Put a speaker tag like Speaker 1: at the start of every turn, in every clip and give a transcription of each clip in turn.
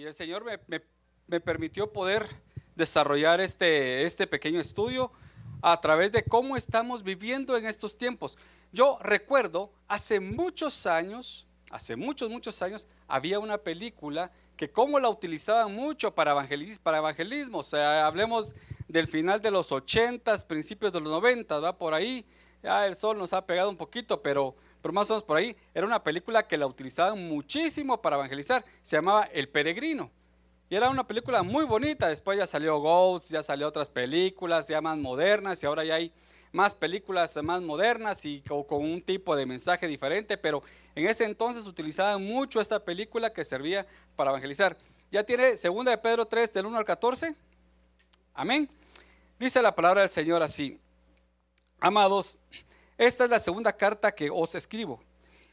Speaker 1: el Señor me permitió poder desarrollar este pequeño estudio a través de cómo estamos viviendo en estos tiempos. Yo recuerdo hace muchos años, había una película que cómo la utilizaban mucho para evangelismo. O sea, hablemos del final de los 80s, principios de los 90, ¿va? Por ahí, ya el sol nos ha pegado un poquito, pero más o menos por ahí. Era una película que la utilizaban muchísimo para evangelizar. Se llamaba El Peregrino. Y era una película muy bonita. Después ya salió Ghost, ya salió otras películas ya más modernas, y ahora ya hay más películas más modernas y con un tipo de mensaje diferente, pero en ese entonces utilizaban mucho esta película que servía para evangelizar. Ya tiene 2 de Pedro 3 del 1 al 14. Amén. Dice la palabra del Señor así: amados, esta es la segunda carta que os escribo,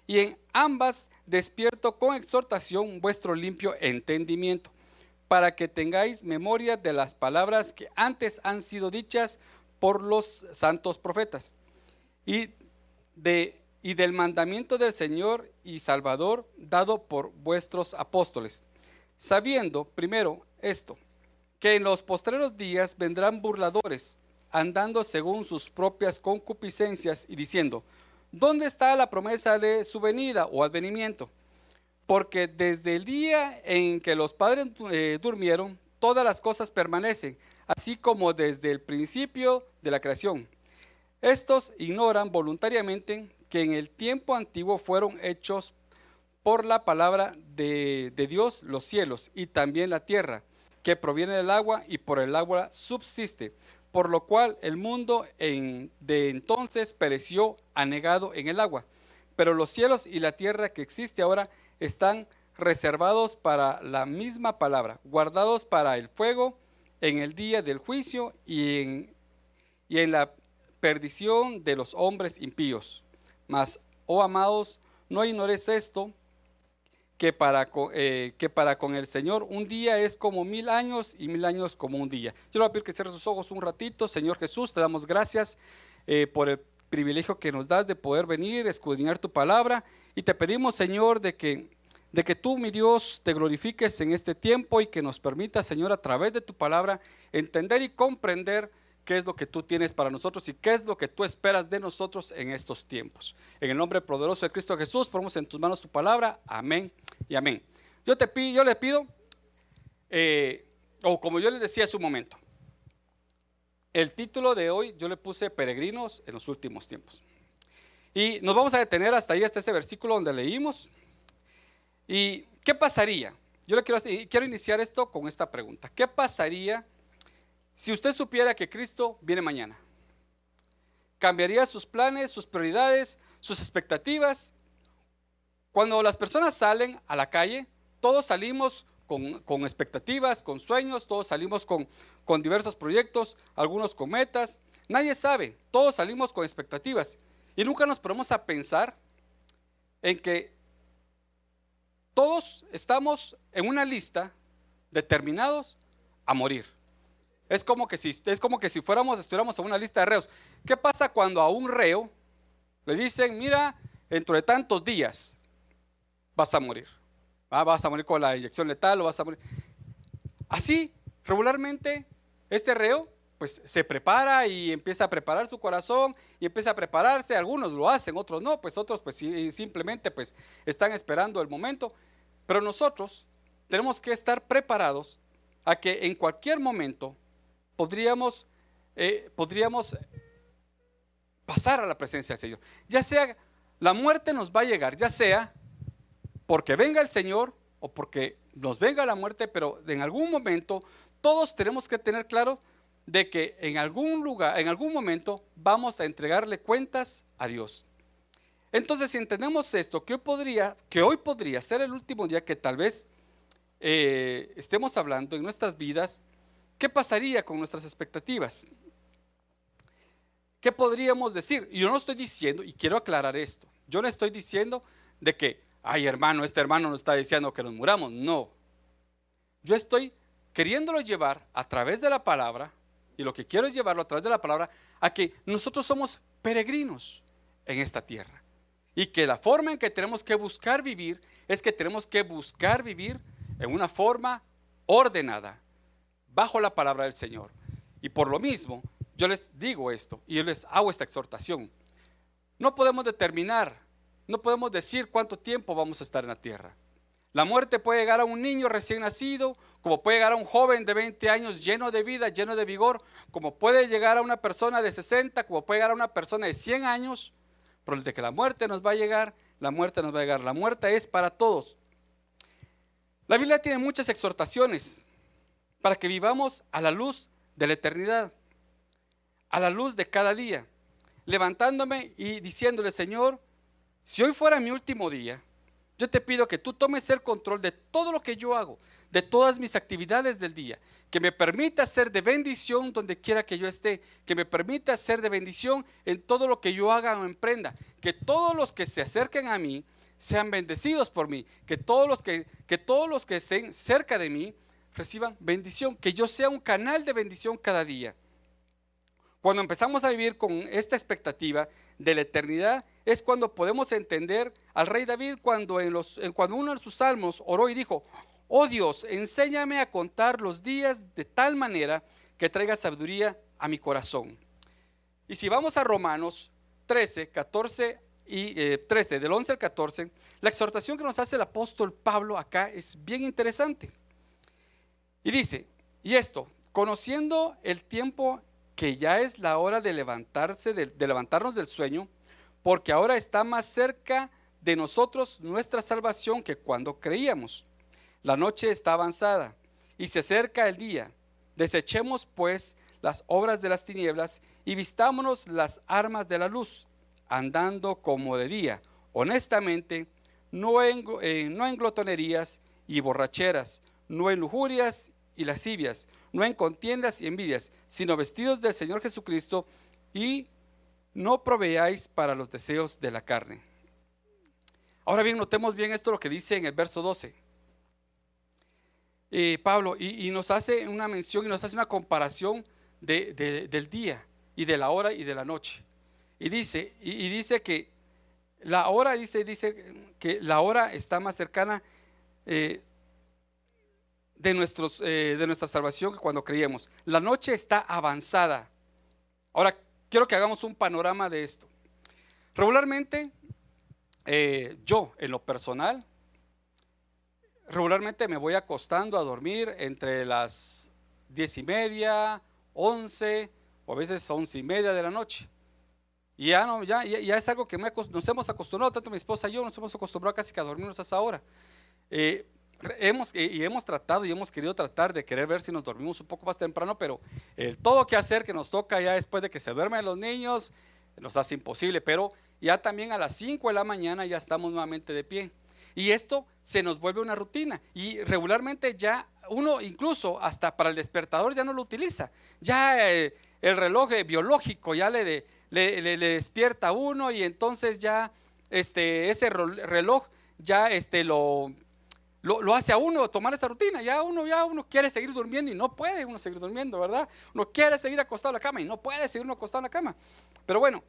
Speaker 1: y en ambas despierto con exhortación vuestro limpio entendimiento, para que tengáis memoria de las palabras que antes han sido dichas por los santos profetas, y del mandamiento del Señor y Salvador dado por vuestros apóstoles, sabiendo primero esto, que en los postreros días vendrán burladores, andando según sus propias concupiscencias y diciendo: ¿dónde está la promesa de su venida o advenimiento? Porque desde el día en que los padres durmieron, todas las cosas permanecen, así como desde el principio de la creación. Estos ignoran voluntariamente que en el tiempo antiguo fueron hechos por la palabra de Dios los cielos y también la tierra, que proviene del agua y por el agua subsiste, por lo cual el mundo de entonces pereció anegado en el agua. Pero los cielos y la tierra que existe ahora están reservados para la misma palabra, guardados para el fuego en el día del juicio y en la perdición de los hombres impíos. Mas, oh amados, no ignores esto, que para con el Señor un día es como 1000 años y 1000 años como un día. Yo le voy a pedir que cierre sus ojos un ratito. Señor Jesús, te damos gracias por el privilegio que nos das de poder venir, escudriñar tu palabra, y te pedimos, Señor, de que tú, mi Dios, te glorifiques en este tiempo y que nos permitas, Señor, a través de tu palabra, entender y comprender qué es lo que tú tienes para nosotros y qué es lo que tú esperas de nosotros en estos tiempos. En el nombre poderoso de Cristo Jesús, ponemos en tus manos tu palabra. Amén y amén. Yo le pido, o como yo les decía hace un momento, el título de hoy yo le puse Peregrinos en los últimos tiempos. Y nos vamos a detener hasta ahí, hasta este versículo donde leímos. ¿Y qué pasaría? Yo quiero iniciar esto con esta pregunta. ¿Qué pasaría si usted supiera que Cristo viene mañana? ¿Cambiaría sus planes, sus prioridades, sus expectativas? Cuando las personas salen a la calle, todos salimos con expectativas, con sueños, todos salimos con diversos proyectos, algunos con metas. Nadie sabe, todos salimos con expectativas y nunca nos ponemos a pensar en que todos estamos en una lista determinados a morir. Es como que si estuviéramos en una lista de reos. ¿Qué pasa cuando a un reo le dicen: mira, dentro de tantos días vas a morir? Vas a morir con la inyección letal o vas a morir. Así, regularmente, este reo pues se prepara y empieza a preparar su corazón y empieza a prepararse. Algunos lo hacen, otros no, pues otros pues simplemente pues están esperando el momento. Pero nosotros tenemos que estar preparados a que en cualquier momento podríamos pasar a la presencia del Señor. Ya sea la muerte nos va a llegar, ya sea porque venga el Señor o porque nos venga la muerte, pero en algún momento todos tenemos que tener claro de que en algún lugar, en algún momento vamos a entregarle cuentas a Dios. Entonces, si entendemos esto, que hoy podría ser el último día que tal vez estemos hablando en nuestras vidas, ¿qué pasaría con nuestras expectativas? ¿Qué podríamos decir? Y yo no estoy diciendo, y quiero aclarar esto, yo no estoy diciendo de que, ay hermano, este hermano nos está diciendo que nos muramos. No, yo estoy queriéndolo llevar a través de la palabra, y lo que quiero es llevarlo a través de la palabra a que nosotros somos peregrinos en esta tierra, y que la forma en que tenemos que buscar vivir es que tenemos que buscar vivir en una forma ordenada, bajo la palabra del Señor. Y por lo mismo, yo les digo esto y yo les hago esta exhortación. No podemos determinar, no podemos decir cuánto tiempo vamos a estar en la tierra. La muerte puede llegar a un niño recién nacido, como puede llegar a un joven de 20 años lleno de vida, lleno de vigor, como puede llegar a una persona de 60, como puede llegar a una persona de 100 años. Pero el de que la muerte nos va a llegar, la muerte nos va a llegar. La muerte es para todos. La Biblia tiene muchas exhortaciones para que vivamos a la luz de la eternidad, a la luz de cada día, levantándome y diciéndole: Señor, si hoy fuera mi último día, yo te pido que tú tomes el control de todo lo que yo hago, de todas mis actividades del día, que me permita ser de bendición donde quiera que yo esté, que me permita ser de bendición en todo lo que yo haga o emprenda, que todos los que se acerquen a mí sean bendecidos por mí, que todos los que estén cerca de mí reciban bendición, que yo sea un canal de bendición cada día. Cuando empezamos a vivir con esta expectativa de la eternidad, es cuando podemos entender al rey David cuando uno de sus salmos oró y dijo: oh Dios, enséñame a contar los días de tal manera que traiga sabiduría a mi corazón. Y si vamos a Romanos 13, 14 y 13, del 11 al 14, la exhortación que nos hace el apóstol Pablo acá es bien interesante. Y dice: y esto, conociendo el tiempo que ya es la hora de levantarnos del sueño, porque ahora está más cerca de nosotros nuestra salvación que cuando creíamos. La noche está avanzada y se acerca el día. Desechemos pues las obras de las tinieblas y vistámonos las armas de la luz, andando como de día, honestamente, no en glotonerías y borracheras, no en lujurias y lascivias, no en contiendas y envidias, sino vestidos del Señor Jesucristo, y no proveáis para los deseos de la carne. Ahora bien, notemos bien esto lo que dice en el verso 12. Pablo, y nos hace una mención y nos hace una comparación del día y de la hora y de la noche. Y dice que la hora, dice que la hora está más cercana de nuestra salvación que cuando creíamos. La noche está avanzada. Ahora quiero que hagamos un panorama de esto. Regularmente, yo en lo personal, regularmente me voy acostando a dormir entre las 10:30, 11 o a veces 11:30 de la noche. Y ya es algo que nos hemos acostumbrado, tanto mi esposa y yo nos hemos acostumbrado casi que a dormirnos a esa hora. Hemos tratado y hemos querido tratar de querer ver si nos dormimos un poco más temprano, pero el todo que hacer que nos toca ya después de que se duermen los niños nos hace imposible. Pero ya también a las 5 de la mañana ya estamos nuevamente de pie, y esto se nos vuelve una rutina, y regularmente ya uno incluso hasta para el despertador ya no lo utiliza. Ya el reloj biológico ya le despierta a uno, y entonces ya ese reloj ya lo hace a uno tomar esa rutina. Ya uno quiere seguir durmiendo y no puede uno seguir durmiendo, ¿verdad? Uno quiere seguir acostado en la cama y no puede seguir uno acostado en la cama. Pero bueno,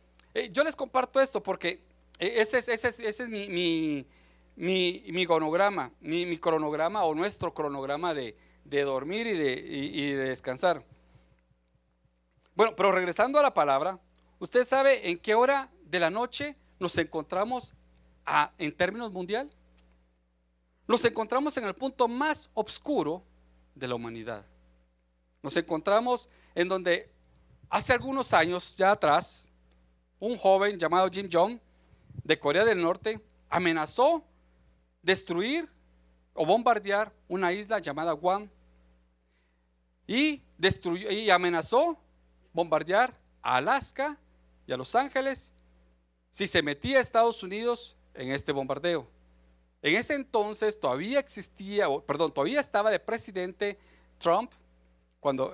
Speaker 1: yo les comparto esto porque ese es mi cronograma, mi cronograma, o nuestro cronograma de dormir y de descansar. Bueno, pero regresando a la palabra, ¿usted sabe en qué hora de la noche nos encontramos en términos mundial? Nos encontramos en el punto más oscuro de la humanidad. Nos encontramos en donde hace algunos años ya atrás, un joven llamado Kim Jong de Corea del Norte amenazó destruir o bombardear una isla llamada Guam, y amenazó bombardear a Alaska y a Los Ángeles si se metía a Estados Unidos en este bombardeo. En ese entonces todavía estaba de presidente Trump cuando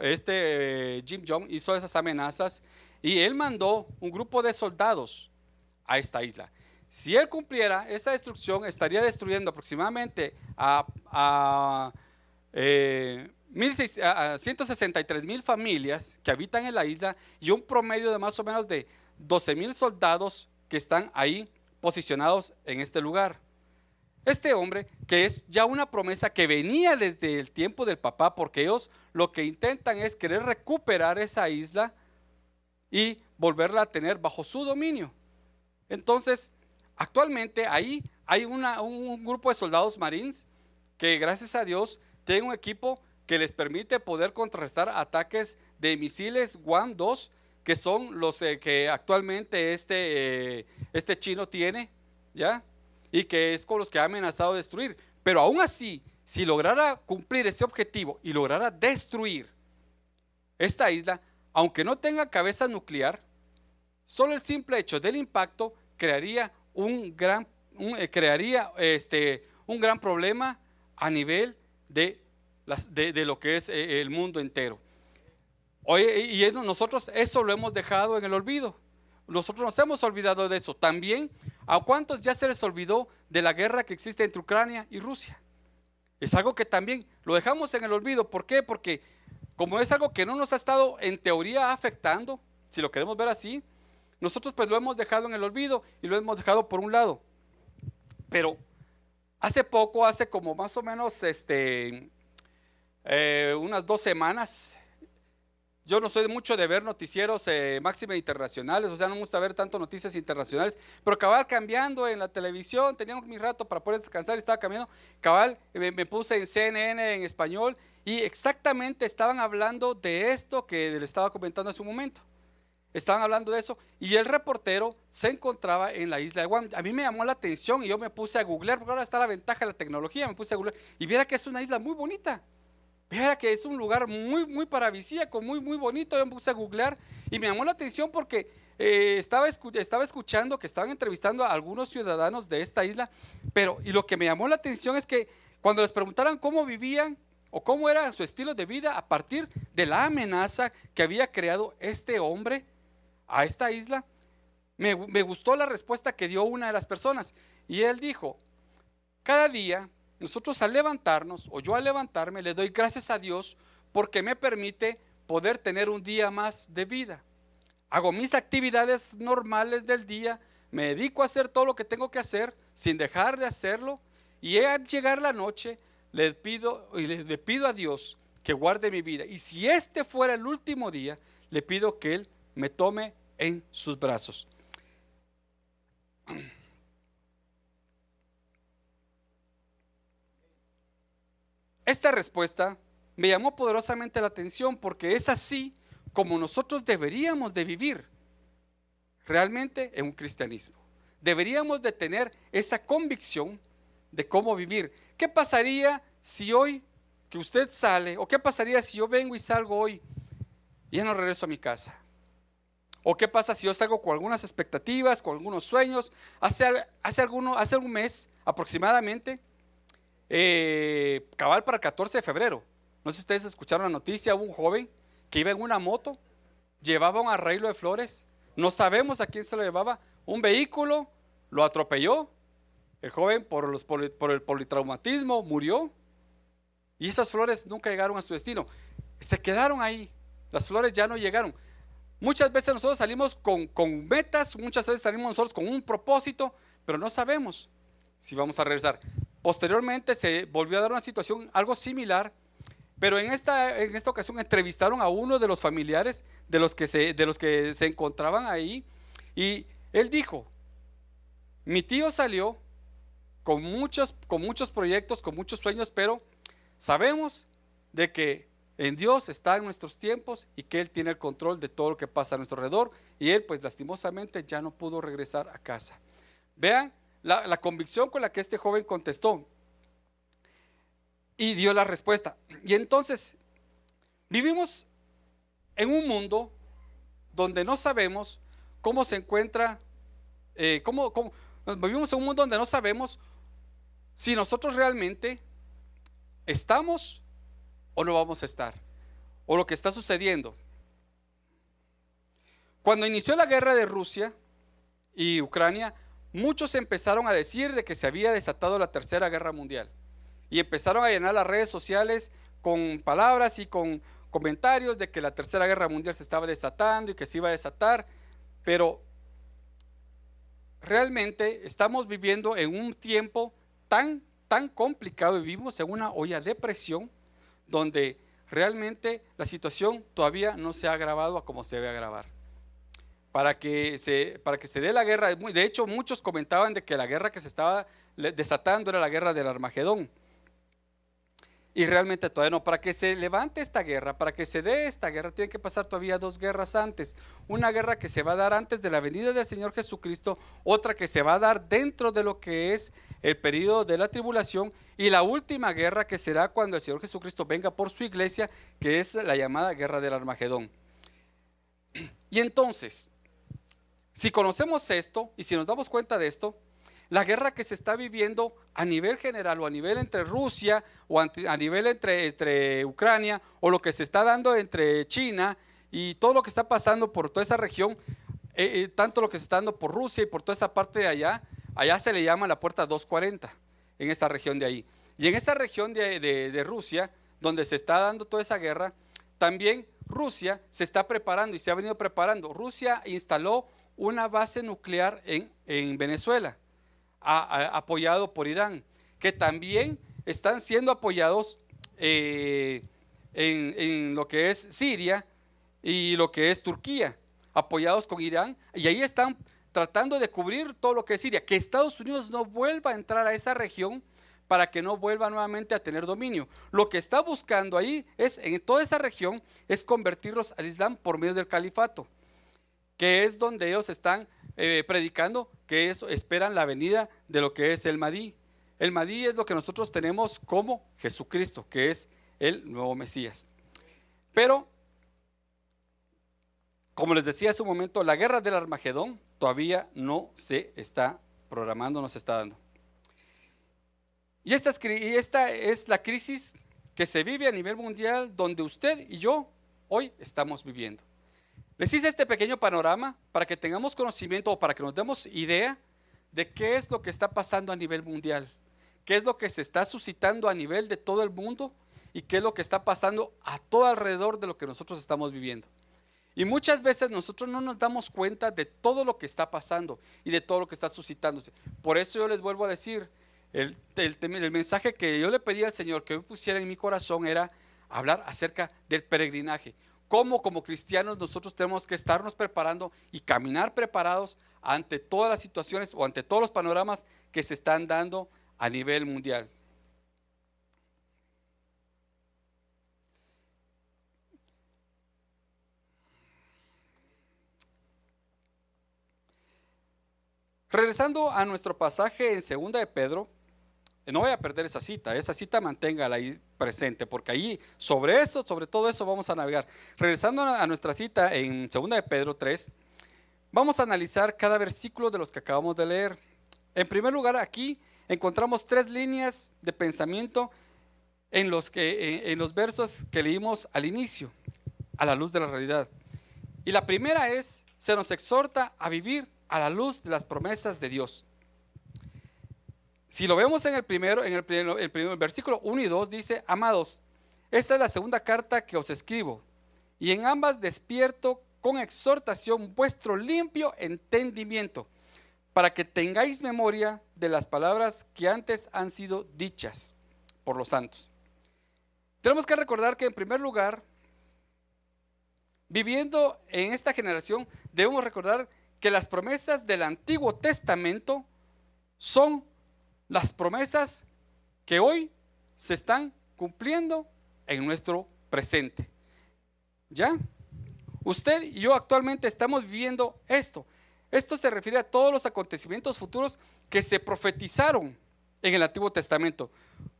Speaker 1: Kim Jong hizo esas amenazas, y él mandó un grupo de soldados a esta isla. Si él cumpliera esa destrucción, estaría destruyendo aproximadamente a 163,000 familias que habitan en la isla, y un promedio de más o menos de 12,000 soldados que están ahí posicionados en este lugar. Este hombre, que es ya una promesa que venía desde el tiempo del papá, porque ellos lo que intentan es querer recuperar esa isla y volverla a tener bajo su dominio. Entonces, actualmente ahí hay un grupo de soldados marines que, gracias a Dios, tienen un equipo que les permite poder contrarrestar ataques de misiles Guam-2, que son los que actualmente este chino tiene, ¿ya? Y que es con los que ha amenazado destruir. Pero aún así, si lograra cumplir ese objetivo y lograra destruir esta isla, aunque no tenga cabeza nuclear, solo el simple hecho del impacto crearía un gran problema a nivel de lo que es el mundo entero. Oye, y nosotros eso lo hemos dejado en el olvido. Nosotros nos hemos olvidado de eso. También, ¿a cuántos ya se les olvidó de la guerra que existe entre Ucrania y Rusia? Es algo que también lo dejamos en el olvido. ¿Por qué? Porque como es algo que no nos ha estado en teoría afectando, si lo queremos ver así, nosotros pues lo hemos dejado en el olvido y lo hemos dejado por un lado. Pero hace poco, hace como más o menos unas 2 semanas, yo no soy mucho de ver noticieros máxime internacionales, o sea, no me gusta ver tanto noticias internacionales, pero cabal cambiando en la televisión, tenía mi rato para poder descansar y estaba cambiando, cabal me puse en CNN en español y exactamente estaban hablando de esto que le estaba comentando hace un momento. Estaban hablando de eso y el reportero se encontraba en la isla de Guam. A mí me llamó la atención y yo me puse a googlear, porque ahora está la ventaja de la tecnología, me puse a googlear y viera que es una isla muy bonita. Viera que es un lugar muy paradisíaco, muy bonito. Yo me puse a googlear y me llamó la atención porque estaba escuchando que estaban entrevistando a algunos ciudadanos de esta isla, y lo que me llamó la atención es que cuando les preguntaran cómo vivían o cómo era su estilo de vida a partir de la amenaza que había creado este hombre a esta isla, me gustó la respuesta que dio una de las personas y él dijo: cada día nosotros al levantarnos, o yo al levantarme, le doy gracias a Dios porque me permite poder tener un día más de vida. Hago mis actividades normales del día, me dedico a hacer todo lo que tengo que hacer sin dejar de hacerlo, y al llegar la noche le pido a Dios que guarde mi vida, y si este fuera el último día, le pido que Él me tome en sus brazos. Esta respuesta me llamó poderosamente la atención porque es así como nosotros deberíamos de vivir realmente en un cristianismo. Deberíamos de tener esa convicción de cómo vivir. ¿Qué pasaría si hoy que usted sale, o qué pasaría si yo vengo y salgo hoy y ya no regreso a mi casa? ¿O qué pasa si yo salgo con algunas expectativas, con algunos sueños? Hace un mes aproximadamente, cabal para el 14 de febrero, no sé si ustedes escucharon la noticia, hubo un joven que iba en una moto, llevaba un arreglo de flores, no sabemos a quién se lo llevaba, un vehículo lo atropelló, el joven por el politraumatismo murió, y esas flores nunca llegaron a su destino, se quedaron ahí, las flores ya no llegaron. Muchas veces nosotros salimos con metas, muchas veces salimos nosotros con un propósito, pero no sabemos si vamos a regresar. Posteriormente se volvió a dar una situación algo similar, pero en esta ocasión entrevistaron a uno de los familiares de los que se encontraban ahí, y él dijo: mi tío salió con muchos proyectos, con muchos sueños, pero sabemos de que en Dios está en nuestros tiempos y que Él tiene el control de todo lo que pasa a nuestro alrededor, y él pues lastimosamente ya no pudo regresar a casa. Vean la convicción con la que este joven contestó y dio la respuesta. Y entonces vivimos en un mundo donde no sabemos cómo se encuentra, vivimos en un mundo donde no sabemos si nosotros realmente estamos o no vamos a estar, o lo que está sucediendo. Cuando inició la guerra de Rusia y Ucrania, muchos empezaron a decir de que se había desatado la tercera guerra mundial, y empezaron a llenar las redes sociales con palabras y con comentarios de que la tercera guerra mundial se estaba desatando y que se iba a desatar, pero realmente estamos viviendo en un tiempo tan complicado y vivimos en una olla de presión donde realmente la situación todavía no se ha agravado a como se debe agravar. Para que se dé la guerra, de hecho muchos comentaban de que la guerra que se estaba desatando era la guerra del Armagedón. Y realmente todavía no. Para que se levante esta guerra, para que se dé esta guerra, tiene que pasar todavía 2 guerras antes. Una guerra que se va a dar antes de la venida del Señor Jesucristo, otra que se va a dar dentro de lo que es el periodo de la tribulación, y la última guerra que será cuando el Señor Jesucristo venga por su iglesia, que es la llamada guerra del Armagedón. Y entonces, si conocemos esto y si nos damos cuenta de esto, la guerra que se está viviendo a nivel general o a nivel entre Rusia o a nivel entre Ucrania, o lo que se está dando entre China y todo lo que está pasando por toda esa región, tanto lo que se está dando por Rusia y por toda esa parte de allá se le llama la puerta 240 en esta región de ahí. Y en esta región de Rusia, donde se está dando toda esa guerra, también Rusia se está preparando y se ha venido preparando. Rusia instaló una base nuclear en Venezuela, apoyado por Irán, que también están siendo apoyados en lo que es Siria y lo que es Turquía, apoyados con Irán, y ahí están tratando de cubrir todo lo que es Siria, que Estados Unidos no vuelva a entrar a esa región para que no vuelva nuevamente a tener dominio. Lo que está buscando ahí es, en toda esa región, es convertirlos al Islam por medio del califato, que es donde ellos están predicando, que esperan la venida de lo que es el Mahdi. El Mahdi es lo que nosotros tenemos como Jesucristo, que es el nuevo Mesías. Pero, como les decía hace un momento, la guerra del Armagedón todavía no se está programando, no se está dando. Y esta es la crisis que se vive a nivel mundial, donde usted y yo hoy estamos viviendo. Les hice este pequeño panorama para que tengamos conocimiento o para que nos demos idea de qué es lo que está pasando a nivel mundial, qué es lo que se está suscitando a nivel de todo el mundo y qué es lo que está pasando a todo alrededor de lo que nosotros estamos viviendo. Y muchas veces nosotros no nos damos cuenta de todo lo que está pasando y de todo lo que está suscitándose. Por eso yo les vuelvo a decir, el mensaje que yo le pedí al Señor que me pusiera en mi corazón era hablar acerca del peregrinaje. Cómo como cristianos nosotros tenemos que estarnos preparando y caminar preparados ante todas las situaciones o ante todos los panoramas que se están dando a nivel mundial. Regresando a nuestro pasaje en 2 de Pedro, no voy a perder esa cita manténgala ahí presente, porque ahí sobre todo eso vamos a navegar. Regresando a nuestra cita en 2 de Pedro 3, vamos a analizar cada versículo de los que acabamos de leer. En primer lugar, aquí encontramos 3 líneas de pensamiento en los versos que leímos al inicio, a la luz de la realidad. Y la primera es, se nos exhorta a vivir a la luz de las promesas de Dios. Si lo vemos en el versículo 1 y 2 dice: amados, esta es la segunda carta que os escribo, y en ambas despierto con exhortación vuestro limpio entendimiento, para que tengáis memoria de las palabras que antes han sido dichas por los santos. Tenemos que recordar que en primer lugar, viviendo en esta generación, debemos recordar que las promesas del Antiguo Testamento son las promesas que hoy se están cumpliendo en nuestro presente. ¿Ya? Usted y yo actualmente estamos viviendo esto. Esto se refiere a todos los acontecimientos futuros que se profetizaron en el Antiguo Testamento,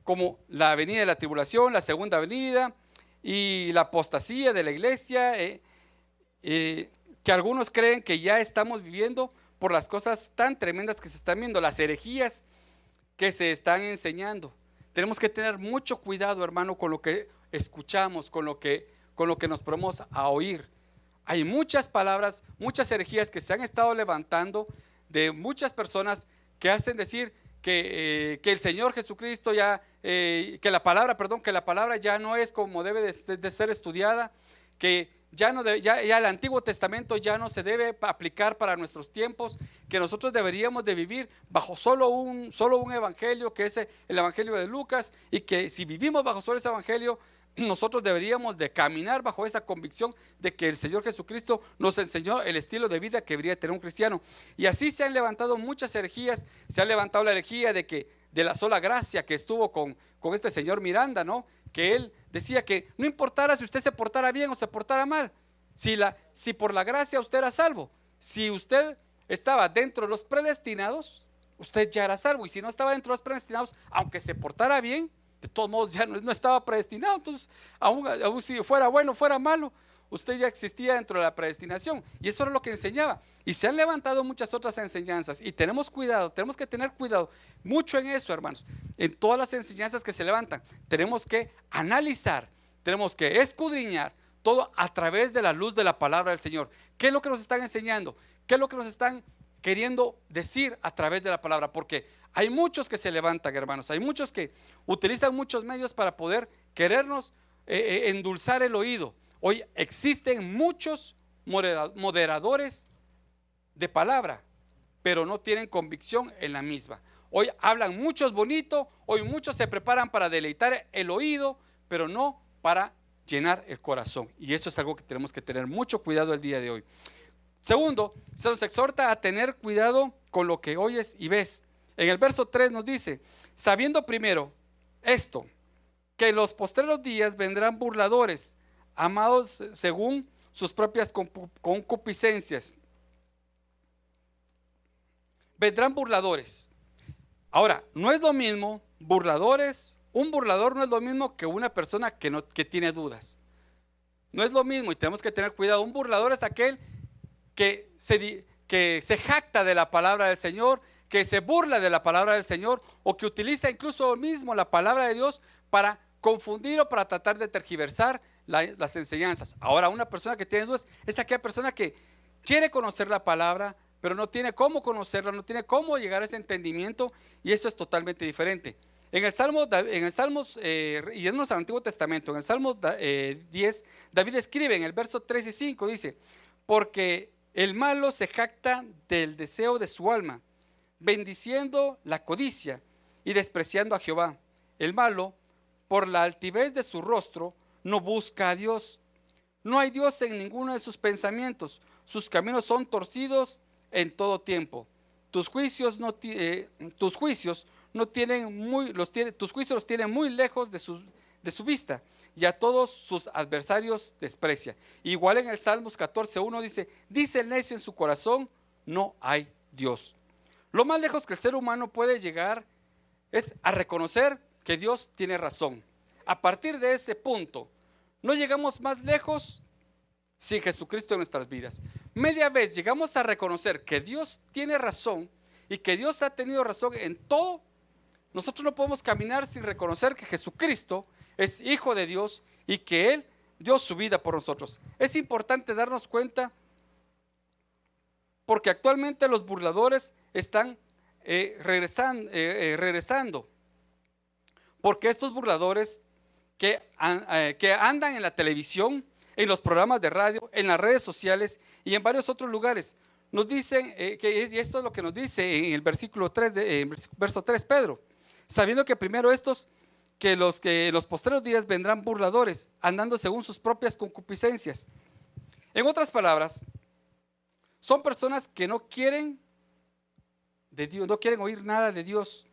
Speaker 1: como la venida de la tribulación, la segunda venida y la apostasía de la iglesia, que algunos creen que ya estamos viviendo por las cosas tan tremendas que se están viendo, las herejías que se están enseñando. Tenemos que tener mucho cuidado, hermano, con lo que escuchamos, con lo que nos ponemos a oír. Hay muchas palabras, muchas herejías que se han estado levantando de muchas personas que hacen decir que el Señor Jesucristo ya, que la palabra ya no es como debe de ser estudiada, que ya el Antiguo Testamento ya no se debe aplicar para nuestros tiempos, que nosotros deberíamos de vivir bajo solo un evangelio, que es el evangelio de Lucas, y que si vivimos bajo solo ese evangelio, nosotros deberíamos de caminar bajo esa convicción de que el Señor Jesucristo nos enseñó el estilo de vida que debería tener un cristiano. Y así se han levantado muchas herejías. Se ha levantado la herejía de la sola gracia, que estuvo con este señor Miranda, ¿no? Que él decía que no importara si usted se portara bien o se portara mal, si por la gracia usted era salvo, si usted estaba dentro de los predestinados, usted ya era salvo. Y si no estaba dentro de los predestinados, aunque se portara bien, de todos modos ya no estaba predestinado. Entonces, aún si fuera bueno, fuera malo, usted ya existía dentro de la predestinación. Y eso era lo que enseñaba. Y se han levantado muchas otras enseñanzas. Y tenemos que tener cuidado mucho en eso, hermanos. En todas las enseñanzas que se levantan, tenemos que analizar, tenemos que escudriñar todo a través de la luz de la palabra del Señor. ¿Qué es lo que nos están enseñando? ¿Qué es lo que nos están queriendo decir a través de la palabra? Porque hay muchos que se levantan, hermanos. Hay muchos que utilizan muchos medios para poder querernos endulzar el oído. Hoy existen muchos moderadores de palabra, pero no tienen convicción en la misma. Hoy hablan muchos bonito, hoy muchos se preparan para deleitar el oído, pero no para llenar el corazón. Y eso es algo que tenemos que tener mucho cuidado el día de hoy. Segundo, se nos exhorta a tener cuidado con lo que oyes y ves. En el verso 3 nos dice: sabiendo primero esto, que en los postreros días vendrán burladores, amados según sus propias concupiscencias. Vendrán burladores. Ahora, no es lo mismo burladores. Un burlador no es lo mismo que una persona que tiene dudas. No es lo mismo, y tenemos que tener cuidado. Un burlador es aquel que se jacta de la palabra del Señor, que se burla de la palabra del Señor, o que utiliza incluso mismo la palabra de Dios para confundir o para tratar de tergiversar las enseñanzas. Ahora, una persona que tiene dudas es aquella persona que quiere conocer la palabra, pero no tiene cómo conocerla, no tiene cómo llegar a ese entendimiento, y eso es totalmente diferente. En el Salmos, y en el Antiguo Testamento, en el Salmo 10, David escribe en el verso 3 y 5, dice: porque el malo se jacta del deseo de su alma, bendiciendo la codicia y despreciando a Jehová. El malo, por la altivez de su rostro, no busca a Dios. No hay Dios en ninguno de sus pensamientos. Sus caminos son torcidos en todo tiempo. Tus juicios los tienen muy lejos de su vista, y a todos sus adversarios desprecia. Igual en el Salmos 14:1 dice el necio en su corazón: no hay Dios. Lo más lejos que el ser humano puede llegar es a reconocer que Dios tiene razón. A partir de ese punto, no llegamos más lejos sin Jesucristo en nuestras vidas. Media vez llegamos a reconocer que Dios tiene razón y que Dios ha tenido razón en todo. Nosotros no podemos caminar sin reconocer que Jesucristo es Hijo de Dios y que Él dio su vida por nosotros. Es importante darnos cuenta, porque actualmente los burladores están regresando, porque estos burladores que andan en la televisión, en los programas de radio, en las redes sociales y en varios otros lugares, nos dicen, y esto es lo que nos dice en el versículo 3, verso 3, Pedro: sabiendo que primero que los postreros días vendrán burladores, andando según sus propias concupiscencias. En otras palabras, son personas que no quieren de Dios, no quieren oír nada de Dios,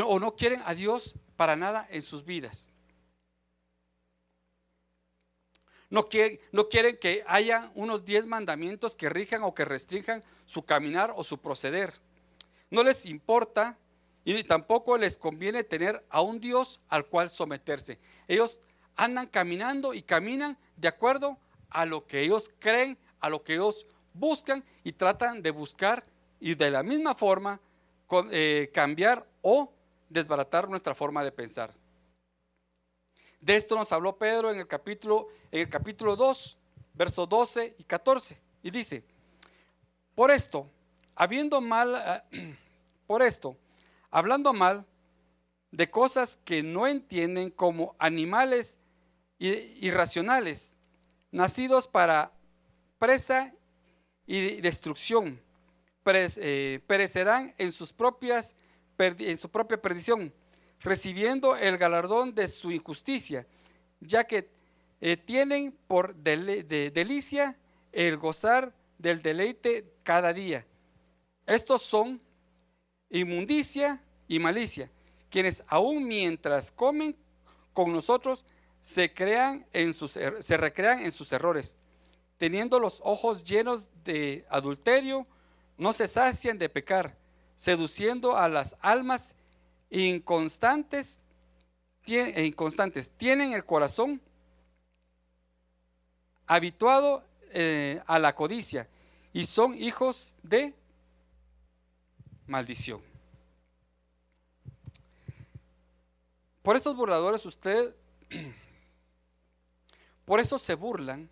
Speaker 1: o no quieren a Dios para nada en sus vidas. No quieren que haya unos 10 mandamientos que rijan o que restrinjan su caminar o su proceder. No les importa y tampoco les conviene tener a un Dios al cual someterse. Ellos andan caminando y caminan de acuerdo a lo que ellos creen, a lo que ellos buscan, y tratan de buscar y de la misma forma cambiar o desbaratar nuestra forma de pensar. De esto nos habló Pedro en el capítulo 2, versos 12 y 14, y dice: por esto, hablando mal de cosas que no entienden, como animales irracionales, nacidos para presa y destrucción, perecerán en su propia perdición, recibiendo el galardón de su injusticia, ya que tienen por delicia el gozar del deleite cada día. Estos son inmundicia y malicia, quienes aun mientras comen con nosotros se recrean en sus errores, teniendo los ojos llenos de adulterio, no se sacian de pecar, seduciendo a las almas inconstantes, tienen el corazón habituado a la codicia y son hijos de maldición. Por estos burladores por eso se burlan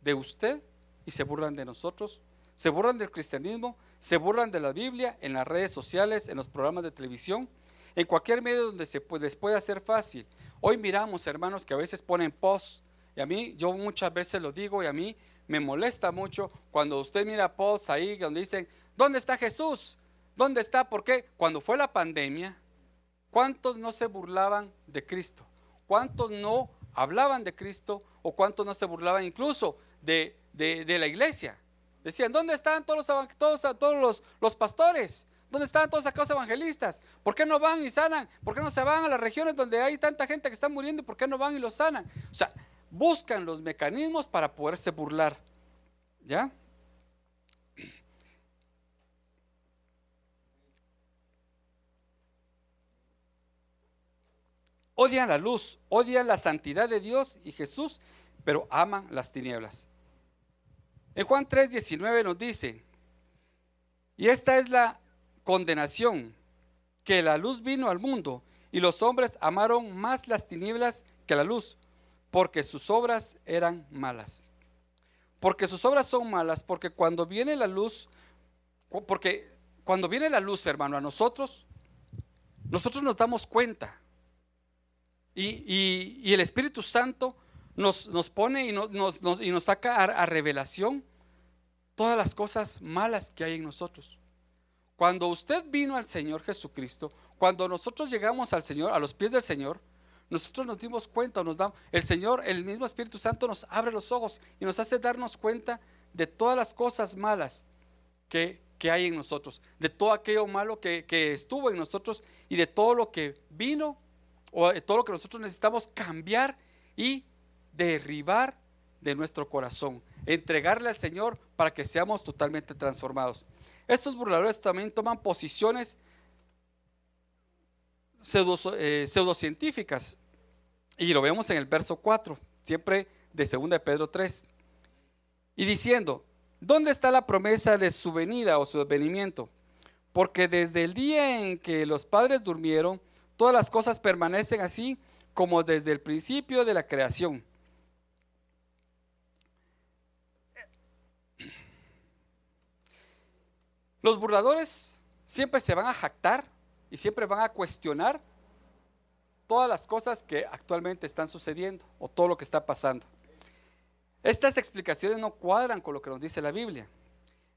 Speaker 1: de usted y se burlan de nosotros, se burlan del cristianismo, se burlan de la Biblia en las redes sociales, en los programas de televisión, en cualquier medio donde les pueda hacer fácil. Hoy miramos, hermanos, que a veces ponen posts, y a mí, yo muchas veces lo digo, y a mí me molesta mucho cuando usted mira posts ahí donde dicen, ¿dónde está Jesús? ¿Dónde está? ¿Por qué? Cuando fue la pandemia, ¿cuántos no se burlaban de Cristo? ¿Cuántos no hablaban de Cristo? ¿O cuántos no se burlaban incluso de la iglesia? Decían, ¿dónde están todos los pastores? ¿Dónde están todos aquellos evangelistas? ¿Por qué no van y sanan? ¿Por qué no se van a las regiones donde hay tanta gente que está muriendo? ¿Y por qué no van y los sanan? O sea, buscan los mecanismos para poderse burlar. ¿Ya? Odian la luz, odian la santidad de Dios y Jesús, pero aman las tinieblas. En Juan 3:19 nos dice, y esta es la condenación, que la luz vino al mundo y los hombres amaron más las tinieblas que la luz, porque sus obras eran malas. Porque sus obras son malas, porque cuando viene la luz, hermano, a nosotros nos damos cuenta. Y el Espíritu Santo nos pone y nos saca a revelación todas las cosas malas que hay en nosotros. Cuando usted vino al Señor Jesucristo, cuando nosotros llegamos al Señor, a los pies del Señor, nosotros nos dimos cuenta, el Señor, el mismo Espíritu Santo nos abre los ojos y nos hace darnos cuenta de todas las cosas malas que hay en nosotros, de todo aquello malo que estuvo en nosotros y de todo lo que vino o de todo lo que nosotros necesitamos cambiar y derribar de nuestro corazón, entregarle al Señor para que seamos totalmente transformados. Estos burladores también toman posiciones pseudocientíficas y lo vemos en el verso 4, siempre de 2 de Pedro 3, y diciendo, ¿dónde está la promesa de su venida o su advenimiento? Porque desde el día en que los padres durmieron, todas las cosas permanecen así como desde el principio de la creación. Los burladores siempre se van a jactar y siempre van a cuestionar todas las cosas que actualmente están sucediendo o todo lo que está pasando. Estas explicaciones no cuadran con lo que nos dice la Biblia.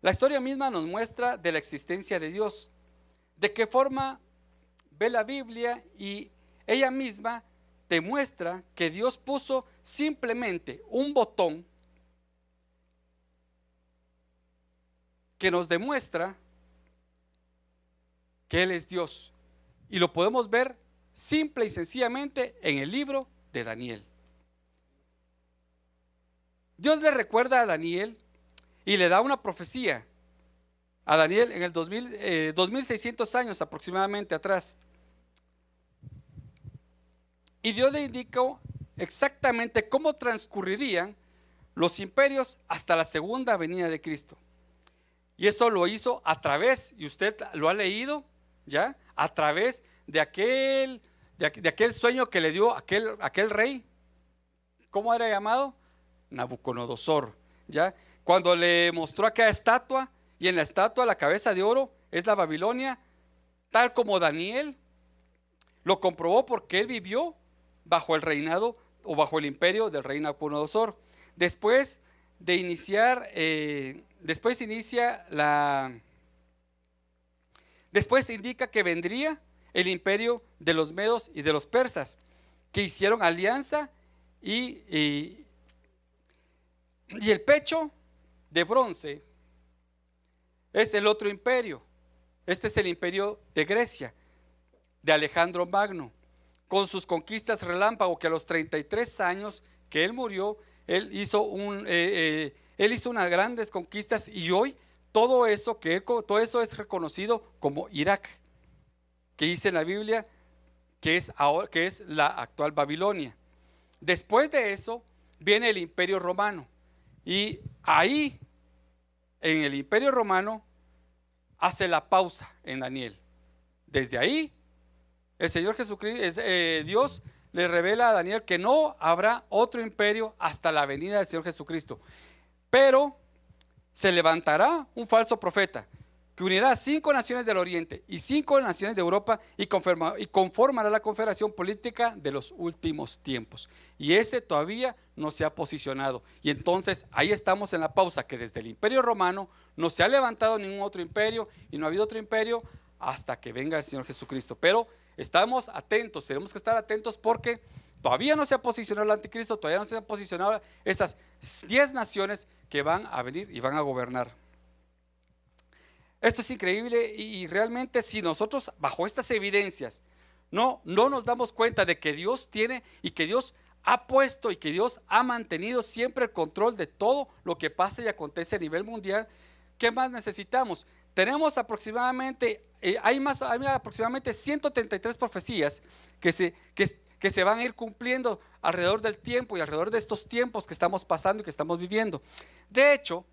Speaker 1: La historia misma nos muestra de la existencia de Dios, de qué forma ve la Biblia, y ella misma te muestra que Dios puso simplemente un botón que nos demuestra que Él es Dios, y lo podemos ver simple y sencillamente en el libro de Daniel. Dios le recuerda a Daniel y le da una profecía a Daniel en el 2600 años aproximadamente atrás, y Dios le indicó exactamente cómo transcurrirían los imperios hasta la segunda venida de Cristo. Y eso lo hizo a través, y usted lo ha leído ya, a través de aquel sueño que le dio aquel rey. ¿Cómo era llamado? Nabucodonosor, ¿ya? Cuando le mostró aquella estatua, y en la estatua la cabeza de oro es la Babilonia, tal como Daniel lo comprobó porque él vivió bajo el reinado o bajo el imperio del rey Nabucodonosor. después de iniciar, después se indica que vendría el imperio de los medos y de los persas, que hicieron alianza y el pecho de bronce es el otro imperio. Este es el imperio de Grecia, de Alejandro Magno, con sus conquistas relámpago, que a los 33 años que él murió, él hizo unas grandes conquistas, y hoy todo eso es reconocido como Irak, que dice en la Biblia que es la actual Babilonia. Después de eso viene el Imperio Romano, y ahí en el Imperio Romano hace la pausa en Daniel. Desde ahí el Señor Jesucristo, Dios le revela a Daniel que no habrá otro imperio hasta la venida del Señor Jesucristo, pero se levantará un falso profeta que unirá 5 naciones del oriente y 5 naciones de Europa, y conformará la confederación política de los últimos tiempos. Y ese todavía no se ha posicionado. Y entonces ahí estamos en la pausa, que desde el Imperio Romano no se ha levantado ningún otro imperio, y no ha habido otro imperio hasta que venga el Señor Jesucristo. Pero estamos atentos, tenemos que estar atentos, porque todavía no se ha posicionado el anticristo, todavía no se han posicionado esas 10 naciones que van a venir y van a gobernar. Esto es increíble, y realmente si nosotros bajo estas evidencias no nos damos cuenta de que Dios tiene, y que Dios ha puesto, y que Dios ha mantenido siempre el control de todo lo que pasa y acontece a nivel mundial, ¿qué más necesitamos? Tenemos aproximadamente, hay aproximadamente 133 profecías que se van a ir cumpliendo alrededor del tiempo y alrededor de estos tiempos que estamos pasando y que estamos viviendo. De hecho,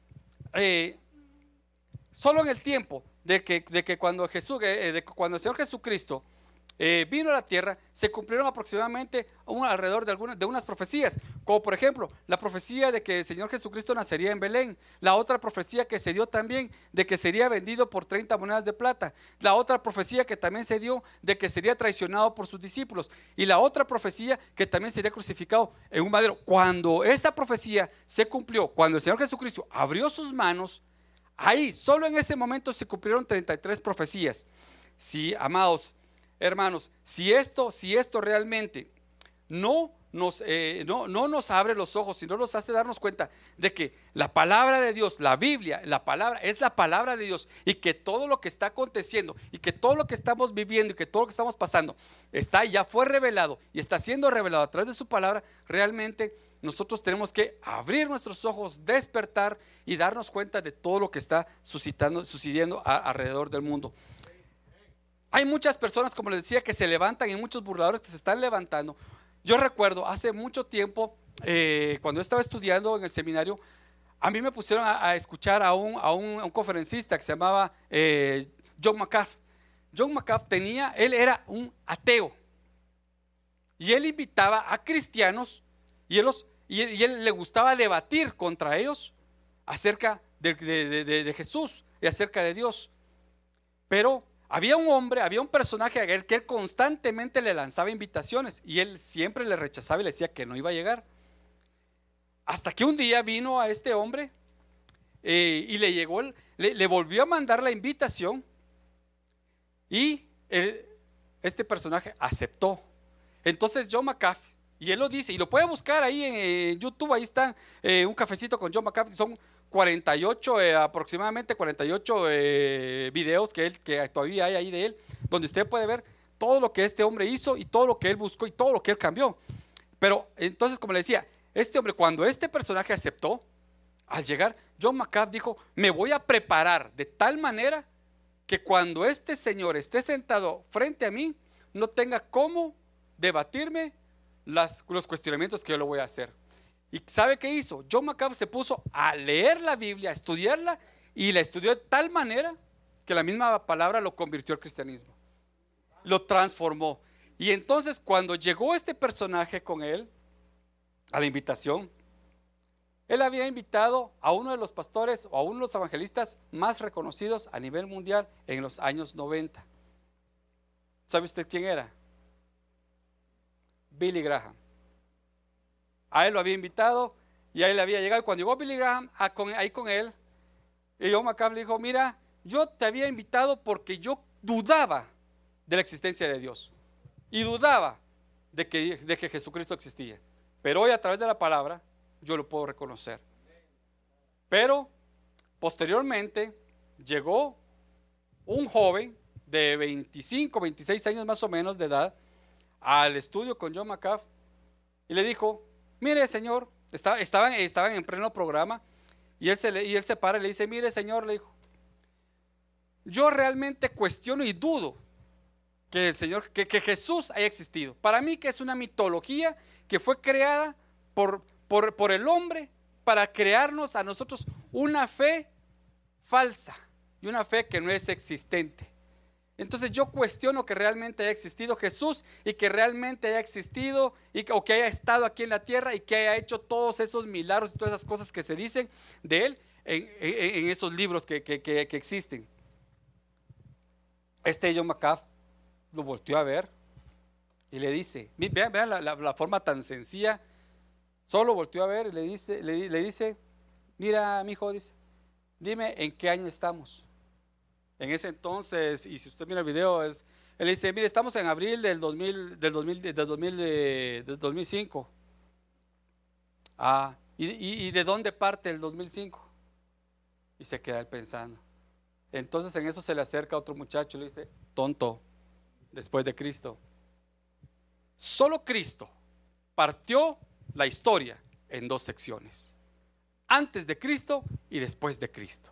Speaker 1: solo en el tiempo de que cuando el Señor Jesucristo vino a la tierra, se cumplieron aproximadamente alrededor de unas profecías, como por ejemplo la profecía de que el Señor Jesucristo nacería en Belén, la otra profecía que se dio también de que sería vendido por 30 monedas de plata, la otra profecía que también se dio de que sería traicionado por sus discípulos, y la otra profecía que también sería crucificado en un madero. Cuando esa profecía se cumplió, cuando el Señor Jesucristo abrió sus manos, ahí solo en ese momento se cumplieron 33 profecías. Sí, amados hermanos, si esto realmente no nos abre los ojos, y no nos hace darnos cuenta de que la palabra de Dios, la Biblia, es la palabra de Dios, y que todo lo que está aconteciendo, y que todo lo que estamos viviendo, y que todo lo que estamos pasando ya fue revelado y está siendo revelado a través de su palabra, realmente nosotros tenemos que abrir nuestros ojos, despertar y darnos cuenta de todo lo que está sucediendo alrededor del mundo. Hay muchas personas, como les decía, que se levantan, y muchos burladores que se están levantando. Yo recuerdo hace mucho tiempo, cuando estaba estudiando en el seminario, a mí me pusieron a escuchar a un conferencista que se llamaba John MacArthur. John MacArthur él era un ateo, y él invitaba a cristianos, y él le gustaba debatir contra ellos acerca de Jesús y acerca de Dios. Pero había un personaje a él que él constantemente le lanzaba invitaciones, y él siempre le rechazaba y le decía que no iba a llegar. Hasta que un día vino a este hombre, y le volvió a mandar la invitación, y este personaje aceptó. Entonces John MacArthur, y él lo dice, y lo puede buscar ahí en YouTube, ahí está, un cafecito con John MacArthur. Son 48, aproximadamente 48 videos que todavía hay ahí de él, donde usted puede ver todo lo que este hombre hizo, y todo lo que él buscó, y todo lo que él cambió. Pero entonces, como le decía, este hombre, cuando este personaje aceptó, al llegar, John MacArthur dijo: me voy a preparar de tal manera que cuando este señor esté sentado frente a mí, no tenga cómo debatirme los cuestionamientos que yo le voy a hacer. ¿Y sabe qué hizo? John MacArthur se puso a leer la Biblia, a estudiarla, y la estudió de tal manera que la misma palabra lo convirtió al cristianismo, lo transformó. Y entonces, cuando llegó este personaje con él a la invitación, él había invitado a uno de los pastores, o a uno de los evangelistas más reconocidos a nivel mundial en los años 90. ¿Sabe usted quién era? Billy Graham. A él lo había invitado, Y ahí le había llegado. Y cuando llegó Billy Graham ahí con él, y John McAfee le dijo: mira, yo te había invitado porque yo dudaba de la existencia de Dios y dudaba de que Jesucristo existía, pero hoy a través de la palabra yo lo puedo reconocer. Pero posteriormente llegó un joven de 25, 26 años más o menos de edad al estudio con John McAfee y le dijo: mire, señor, estaban en pleno programa, y él se para y le dice: mire, señor, le dijo, yo realmente cuestiono y dudo que que Jesús haya existido. Para mí que es una mitología que fue creada por el hombre para crearnos a nosotros una fe falsa y una fe que no es existente. Entonces yo cuestiono que realmente haya existido Jesús y que realmente haya existido o que haya estado aquí en la tierra y que haya hecho todos esos milagros y todas esas cosas que se dicen de él en esos libros que existen. John McAfee lo volteó a ver y le dice, vean la forma tan sencilla, solo volteó a ver y le dice: mira, mijo, dice, dime en qué año estamos. En ese entonces, y si usted mira el video, él dice: mire, estamos en abril del 2005. ¿Y de dónde parte el 2005? Y se queda él pensando. Entonces en eso se le acerca otro muchacho y le dice: tonto, después de Cristo. Solo Cristo partió la historia en dos secciones: antes de Cristo y después de Cristo.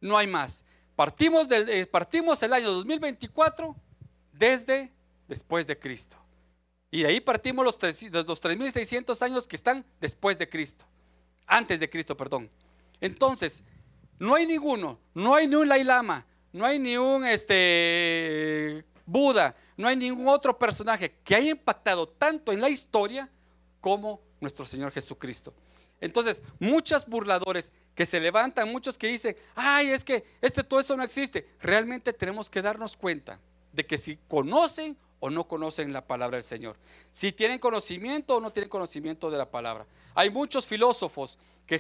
Speaker 1: No hay más. Partimos el año 2024 desde después de Cristo, y de ahí partimos los 3.600 años que están después de Cristo, antes de Cristo, perdón. Entonces no hay ninguno, no hay ni un Dalai Lama, no hay ni un Buda, no hay ningún otro personaje que haya impactado tanto en la historia como nuestro Señor Jesucristo. Entonces, muchos burladores que se levantan, muchos que dicen: ay, es que todo eso no existe. Realmente tenemos que darnos cuenta de que si conocen o no conocen la palabra del Señor, si tienen conocimiento o no tienen conocimiento de la palabra. Hay muchos filósofos que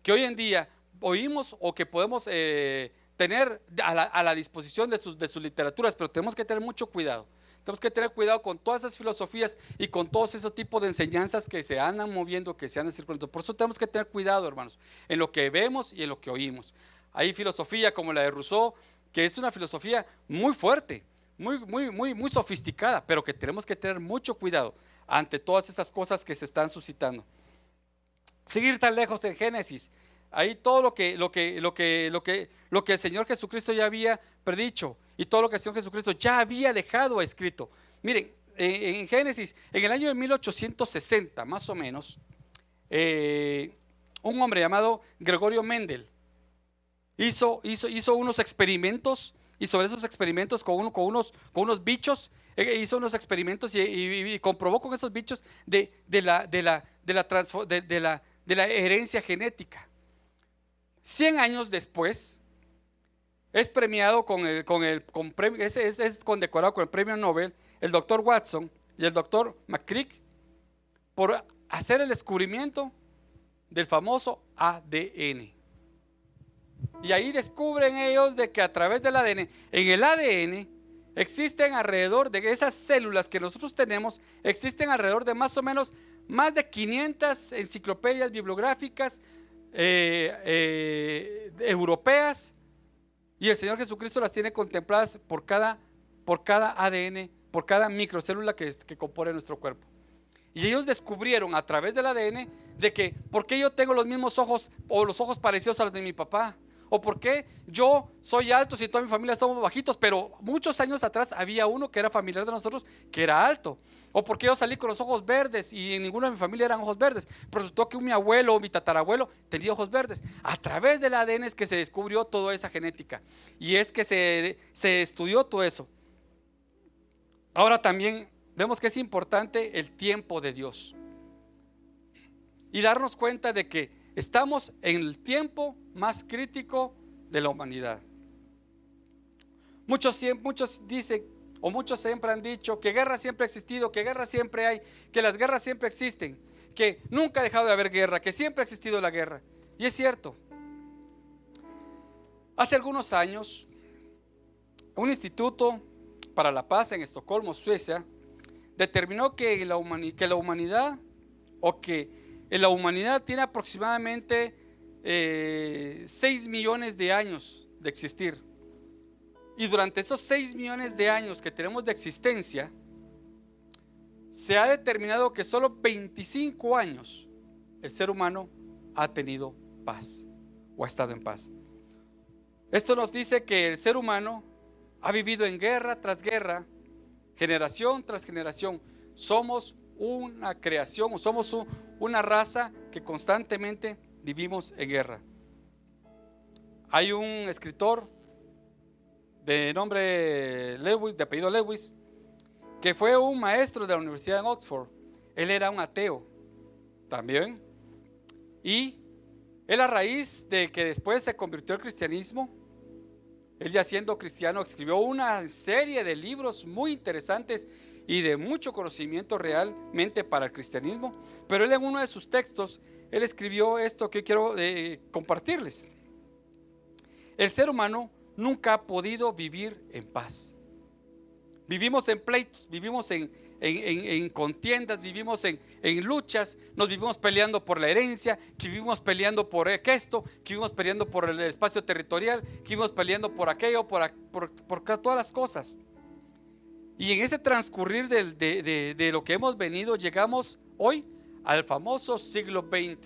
Speaker 1: hoy en día oímos o que podemos tener a la disposición de sus literaturas, pero tenemos que tener mucho cuidado. Tenemos que tener cuidado con todas esas filosofías y con todos esos tipos de enseñanzas que se andan moviendo, que se andan circulando. Por eso tenemos que tener cuidado, hermanos, en lo que vemos y en lo que oímos. Hay filosofía como la de Rousseau, que es una filosofía muy fuerte, muy sofisticada, pero que tenemos que tener mucho cuidado ante todas esas cosas que se están suscitando. Seguir tan lejos en Génesis, ahí todo lo que el Señor Jesucristo ya había predicho y todo lo que el Señor Jesucristo ya había dejado escrito. Miren, en Génesis, en el año de 1860 más o menos, un hombre llamado Gregorio Mendel hizo unos experimentos, y sobre esos experimentos con unos bichos, hizo unos experimentos y comprobó con esos bichos de la herencia genética. 100 años después es premiado es condecorado con el premio Nobel el doctor Watson y el doctor McCrick por hacer el descubrimiento del famoso ADN. Y ahí descubren ellos de que a través del ADN, en el ADN existen alrededor de esas células que nosotros tenemos, existen alrededor de más o menos más de 500 enciclopedias bibliográficas europeas, y el Señor Jesucristo las tiene contempladas por cada ADN, por cada microcélula que compone nuestro cuerpo. Y ellos descubrieron a través del ADN de que ¿por qué yo tengo los mismos ojos o los ojos parecidos a los de mi papá? ¿O por qué yo soy alto si toda mi familia somos bajitos, pero muchos años atrás había uno que era familiar de nosotros que era alto? ¿O por qué yo salí con los ojos verdes y en ninguna de mi familia eran ojos verdes? Pero resultó que mi abuelo o mi tatarabuelo tenía ojos verdes. A través del ADN es que se descubrió toda esa genética y es que se estudió todo eso. Ahora también vemos que es importante el tiempo de Dios y darnos cuenta de que estamos en el tiempo más crítico de la humanidad. Muchos dicen, o muchos siempre han dicho, que guerra siempre ha existido, que guerra siempre hay, que las guerras siempre existen, que nunca ha dejado de haber guerra, que siempre ha existido la guerra. Y es cierto. Hace algunos años, un instituto para la paz en Estocolmo, Suecia, determinó que la humanidad tiene aproximadamente 6 millones de años de existir. Y durante esos 6 millones de años que tenemos de existencia, se ha determinado que solo 25 años el ser humano ha tenido paz o ha estado en paz. Esto nos dice que el ser humano ha vivido en guerra tras guerra, generación tras generación. Somos una creación, o somos una raza que constantemente vivimos en guerra. Hay un escritor de nombre Lewis, de apellido Lewis, que fue un maestro de la Universidad de Oxford. Él era un ateo también, y él, a raíz de que después se convirtió al cristianismo, él, ya siendo cristiano, escribió una serie de libros muy interesantes y de mucho conocimiento realmente para el cristianismo. Pero él, en uno de sus textos, él escribió esto que quiero compartirles. El ser humano nunca ha podido vivir en paz. Vivimos en pleitos, vivimos en contiendas, vivimos en luchas, nos vivimos peleando por la herencia, que vivimos peleando por esto, que vivimos peleando por el espacio territorial, que vivimos peleando por aquello, por todas las cosas. Y en ese transcurrir de lo que hemos venido, llegamos hoy al famoso siglo XX.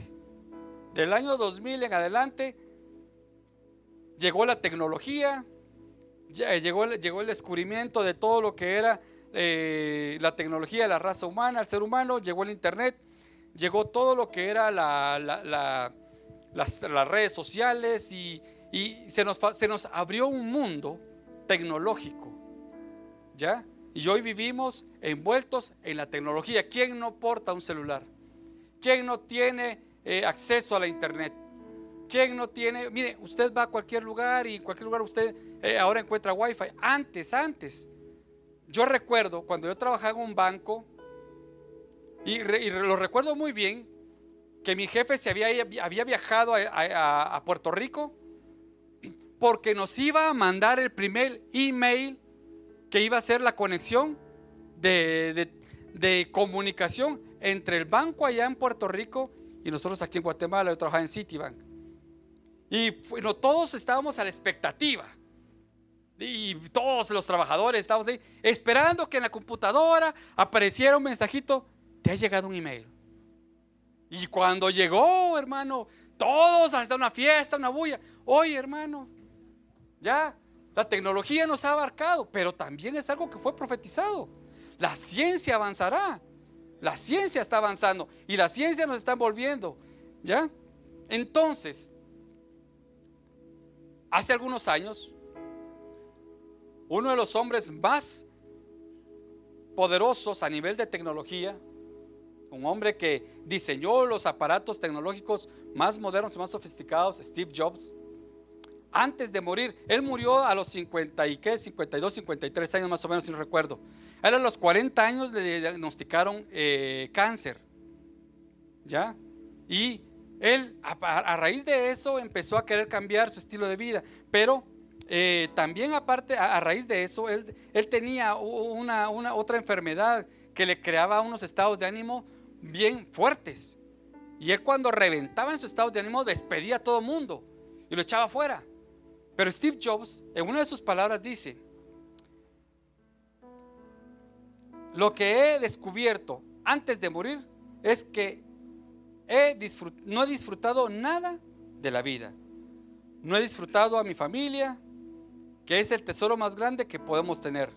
Speaker 1: Del año 2000 en adelante llegó la tecnología, llegó el descubrimiento de todo lo que era la tecnología de la raza humana, el ser humano. Llegó el internet, llegó todo lo que era las redes sociales, y se nos abrió un mundo tecnológico, ¿ya? Y hoy vivimos envueltos en la tecnología. ¿Quién no porta un celular? ¿Quién no tiene acceso a la internet? ¿Quién no tiene? Mire, usted va a cualquier lugar y en cualquier lugar usted ahora encuentra wifi. Antes, yo recuerdo cuando yo trabajaba en un banco, y lo recuerdo muy bien, que mi jefe había viajado a Puerto Rico, porque nos iba a mandar el primer email que iba a ser la conexión de comunicación entre el banco allá en Puerto Rico y nosotros aquí en Guatemala. Yo trabajaba en Citibank. Y bueno, todos estábamos a la expectativa, y todos los trabajadores estábamos ahí esperando que en la computadora apareciera un mensajito: te ha llegado un email. Y cuando llegó, hermano, todos hasta una fiesta, una bulla. Oye, hermano, ya la tecnología nos ha abarcado, pero también es algo que fue profetizado. La ciencia avanzará. La ciencia está avanzando y la ciencia nos está envolviendo, ¿ya? Entonces, hace algunos años, uno de los hombres más poderosos a nivel de tecnología, un hombre que diseñó los aparatos tecnológicos más modernos y más sofisticados, Steve Jobs, antes de morir, él murió a los 52, 53 años más o menos, si no recuerdo. A él, a los 40 años le diagnosticaron cáncer, ¿ya? Y él, a raíz de eso, empezó a querer cambiar su estilo de vida. Pero también, aparte, a raíz de eso, él tenía una otra enfermedad que le creaba unos estados de ánimo bien fuertes. Y él, cuando reventaba en su estado de ánimo, despedía a todo el mundo y lo echaba fuera. Pero Steve Jobs, en una de sus palabras, dice: lo que he descubierto antes de morir es que no he disfrutado nada de la vida. No he disfrutado a mi familia, que es el tesoro más grande que podemos tener.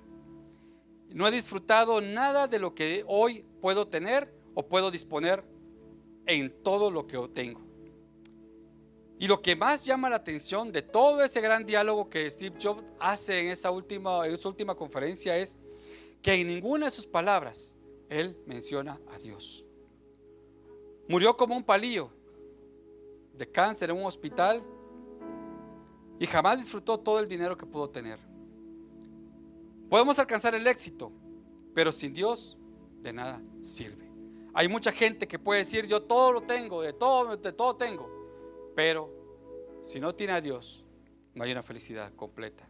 Speaker 1: No he disfrutado nada de lo que hoy puedo tener o puedo disponer en todo lo que tengo. Y lo que más llama la atención de todo ese gran diálogo que Steve Jobs hace en su última conferencia es que en ninguna de sus palabras él menciona a Dios. Murió como un palillo de cáncer en un hospital y jamás disfrutó todo el dinero que pudo tener. Podemos alcanzar el éxito, pero sin Dios de nada sirve. Hay mucha gente que puede decir: yo todo lo tengo, de todo tengo. Pero si no tiene a Dios, no hay una felicidad completa.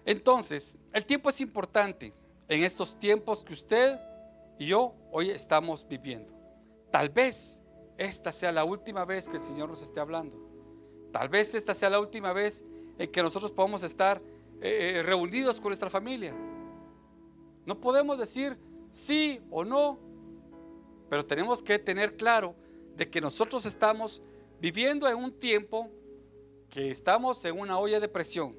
Speaker 1: Entonces, el tiempo es importante en estos tiempos que usted y yo hoy estamos viviendo. Tal vez esta sea la última vez que el Señor nos esté hablando. Tal vez esta sea la última vez en que nosotros podamos estar reunidos con nuestra familia. No podemos decir sí o no, pero tenemos que tener claro de que nosotros estamos viviendo en un tiempo que estamos en una olla de presión,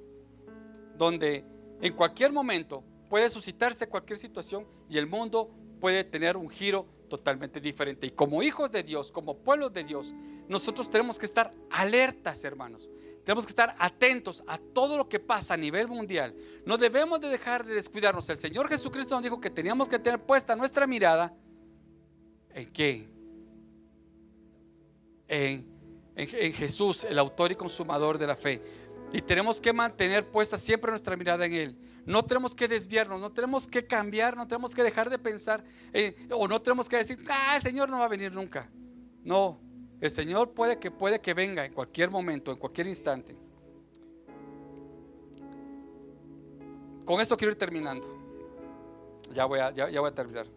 Speaker 1: donde en cualquier momento puede suscitarse cualquier situación y el mundo puede tener un giro totalmente diferente. Y como hijos de Dios, como pueblos de Dios, nosotros tenemos que estar alertas, hermanos. Tenemos que estar atentos a todo lo que pasa a nivel mundial. No debemos de dejar de descuidarnos. El Señor Jesucristo nos dijo que teníamos que tener puesta nuestra mirada ¿en qué? En Jesús, el autor y consumador de la fe. Y tenemos que mantener puesta siempre nuestra mirada en Él. No tenemos que desviarnos, no tenemos que cambiar, no tenemos que dejar de pensar o no tenemos que decir: el Señor no va a venir nunca. No, el Señor puede que venga en cualquier momento, en cualquier instante. Con esto quiero ir terminando. Ya voy a terminar.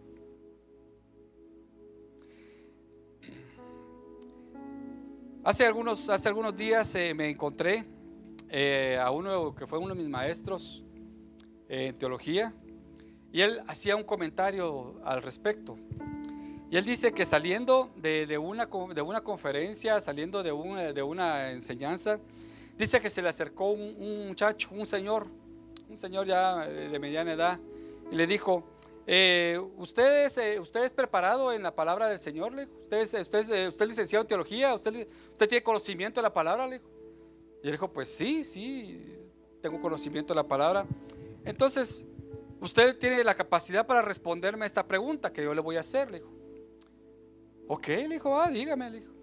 Speaker 1: Hace algunos días me encontré a uno que fue uno de mis maestros en teología, y él hacía un comentario al respecto. Y él dice que saliendo de una conferencia, saliendo de una enseñanza, dice que se le acercó un muchacho, un señor ya de mediana edad, y le dijo: ¿usted es preparado en la palabra del Señor? Le dijo. ¿Usted es licenciado en teología? ¿Usted tiene conocimiento de la palabra? Le dijo. Y él dijo: pues sí, tengo conocimiento de la palabra. Entonces, usted tiene la capacidad para responderme a esta pregunta que yo le voy a hacer, le dijo. Ok, le dijo: dígame, le dijo.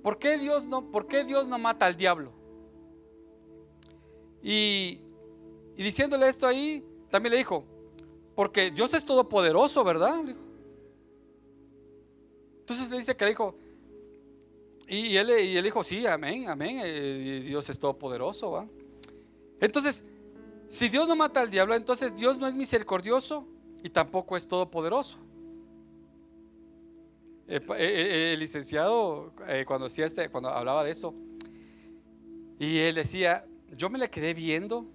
Speaker 1: ¿Por qué Dios no mata al diablo? Y diciéndole esto ahí, también le dijo: porque Dios es todopoderoso, ¿verdad? Le dijo. Entonces le dice que le dijo, y él dijo: sí, amén, Dios es todopoderoso, ¿va? Entonces, si Dios no mata al diablo, entonces Dios no es misericordioso y tampoco es todopoderoso. El licenciado cuando hablaba de eso, y él decía, yo me le quedé viendo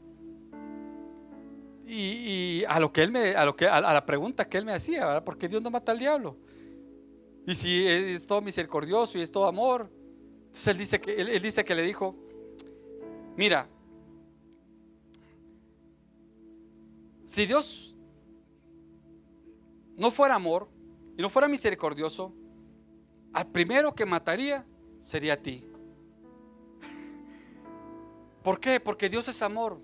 Speaker 1: y a la pregunta que él me hacía, ¿verdad? ¿Por qué Dios no mata al diablo? Y si es todo misericordioso y es todo amor. Entonces él dice que le dijo: mira, si Dios no fuera amor y no fuera misericordioso, al primero que mataría sería a ti. ¿Por qué? Porque Dios es amor.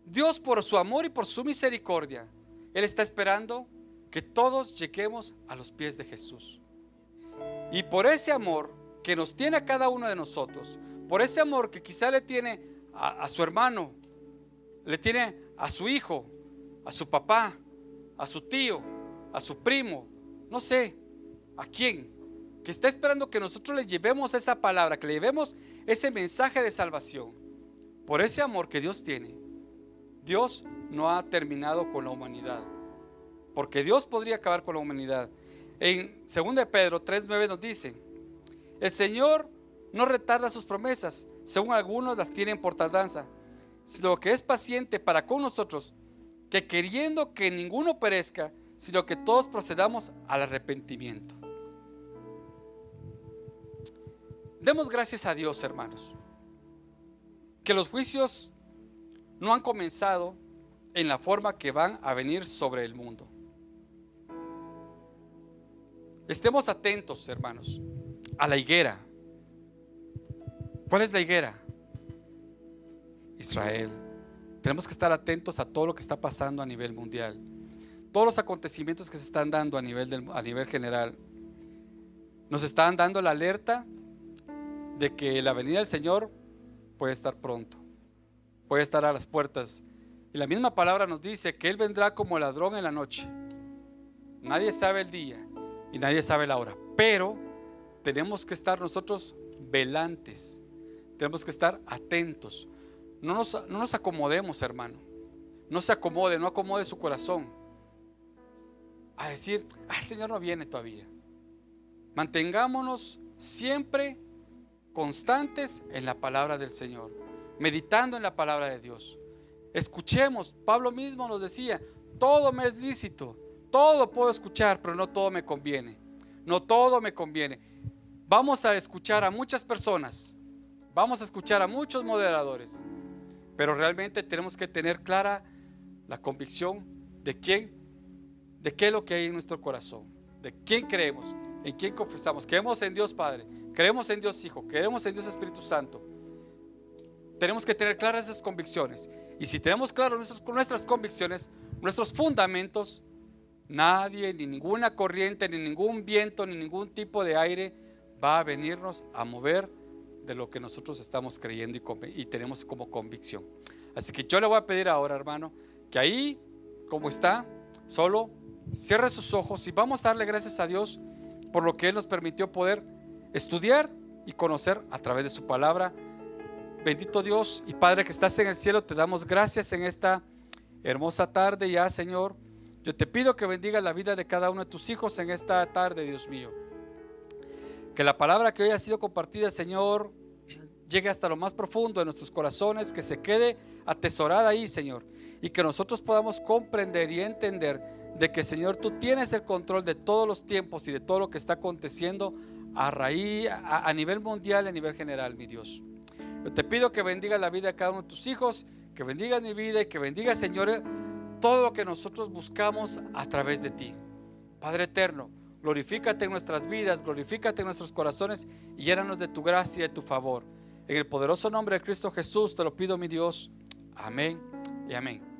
Speaker 1: Dios, por su amor y por su misericordia, Él está esperando que todos lleguemos a los pies de Jesús. Y por ese amor que nos tiene a cada uno de nosotros, por ese amor que quizá le tiene a su hermano, le tiene a su hijo, a su papá, a su tío, a su primo, no sé a quién, que está esperando que nosotros le llevemos esa palabra, que le llevemos ese mensaje de salvación. Por ese amor que Dios tiene, Dios no ha terminado con la humanidad, porque Dios podría acabar con la humanidad. En 2 Pedro 3:9 nos dice: el Señor no retarda sus promesas, según algunos las tienen por tardanza, sino que es paciente para con nosotros, que queriendo que ninguno perezca, sino que todos procedamos al arrepentimiento. Demos gracias a Dios, hermanos, que los juicios no han comenzado en la forma que van a venir sobre el mundo. Estemos atentos, hermanos, a la higuera. ¿Cuál es la higuera? Israel. Tenemos que estar atentos a todo lo que está pasando a nivel mundial, todos los acontecimientos que se están dando a nivel general. Nos están dando la alerta de que la venida del Señor puede estar pronto, puede estar a las puertas. Y la misma palabra nos dice que Él vendrá como ladrón en la noche. Nadie sabe el día y nadie sabe la hora, pero tenemos que estar nosotros velantes, tenemos que estar atentos. No nos acomodemos, hermano. No se acomode, no acomode su corazón a decir, el Señor no viene todavía. Mantengámonos siempre constantes en la palabra del Señor, meditando en la palabra de Dios. Escuchemos, Pablo mismo nos decía, todo me es lícito, todo puedo escuchar, pero no todo me conviene. No todo me conviene. Vamos a escuchar a muchas personas, vamos a escuchar a muchos moderadores, pero realmente tenemos que tener clara la convicción de qué es lo que hay en nuestro corazón, de quién creemos, en quién confesamos. Creemos en Dios Padre, creemos en Dios Hijo, creemos en Dios Espíritu Santo. Tenemos que tener claras esas convicciones, y si tenemos claras nuestras convicciones, nuestros fundamentos, nadie, ni ninguna corriente, ni ningún viento, ni ningún tipo de aire va a venirnos a mover de lo que nosotros estamos creyendo y tenemos como convicción. Así que yo le voy a pedir ahora, hermano, que ahí como está, solo cierre sus ojos y vamos a darle gracias a Dios por lo que Él nos permitió poder estudiar y conocer a través de su palabra. Bendito Dios y Padre que estás en el cielo, te damos gracias en esta hermosa tarde ya, Señor. Yo te pido que bendiga la vida de cada uno de tus hijos en esta tarde, Dios mío. Que la palabra que hoy ha sido compartida, Señor, llegue hasta lo más profundo de nuestros corazones, que se quede atesorada ahí, Señor, y que nosotros podamos comprender y entender de que, Señor, tú tienes el control de todos los tiempos y de todo lo que está aconteciendo a nivel mundial y a nivel general, mi Dios. Yo te pido que bendiga la vida de cada uno de tus hijos, que bendigas mi vida y que bendiga, Señor, todo lo que nosotros buscamos a través de ti. Padre eterno, glorifícate en nuestras vidas, glorifícate en nuestros corazones y llénanos de tu gracia y de tu favor. En el poderoso nombre de Cristo Jesús te lo pido, mi Dios. Amén y amén.